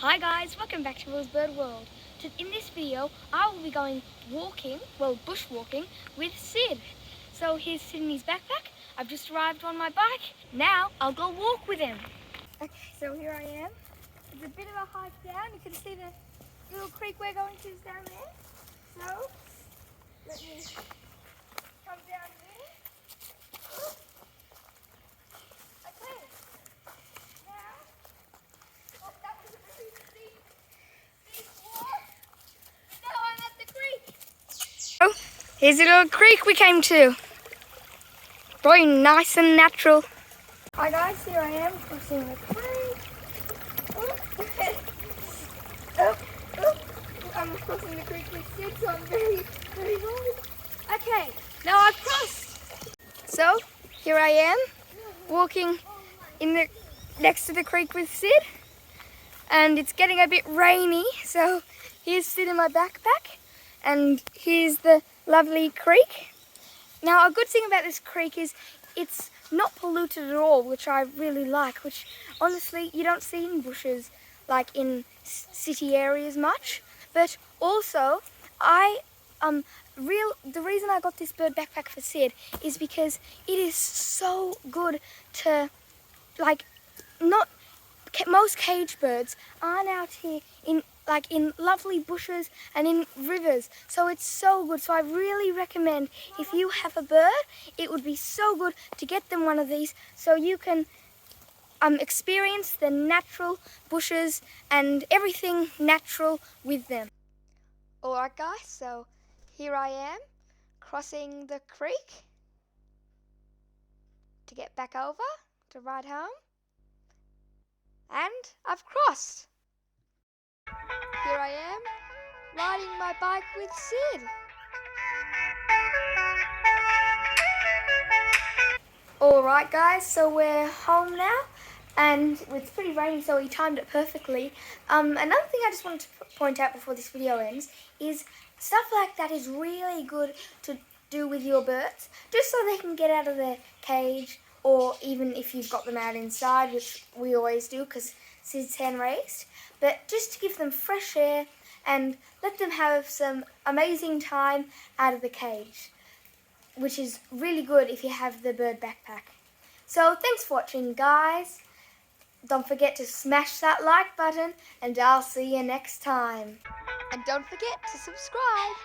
Hi guys, welcome back to Will's Bird World. In this video, I will be going bushwalking with Sid. So here's Sid in his backpack. I've just arrived on my bike. Now I'll go walk with him. Okay, so here I am. It's a bit of a hike down. You can see the little creek we're going to is down there. So let me come down here. Okay. Now, that was a very steep walk. Now I'm at the creek. Oh, here's a little creek we came to. Very nice and natural. Hi guys, here I am crossing the creek. Oh, I'm crossing the creek with Sid, so I'm very bold. Okay, now I've crossed. So here I am, walking next to the creek with Sid, and it's getting a bit rainy. So here's Sid in my backpack, and here's the lovely creek. Now, a good thing about this creek is it's not polluted at all, which I really like, which honestly you don't see in bushes like in city areas much. But also, the reason I got this bird backpack for Sid is because it is so good to, most cage birds aren't out here in lovely bushes and in rivers, so it's so good. So I really recommend, if you have a bird, it would be so good to get them one of these so you can experience the natural bushes and everything natural with them. Alright guys, so here I am crossing the creek to get back over to ride home, and I've crossed. Here I am, riding my bike with Sid. Alright guys, so we're home now, and it's pretty rainy, so we timed it perfectly. Another thing I just wanted to point out before this video ends is stuff like that is really good to do with your birds, just so they can get out of their cage, or even if you've got them out inside, which we always do because Sid's hen raised, but just to give them fresh air and let them have some amazing time out of the cage, which is really good if you have the bird backpack. So thanks for watching guys. Don't forget to smash that like button, and I'll see you next time. And don't forget to subscribe.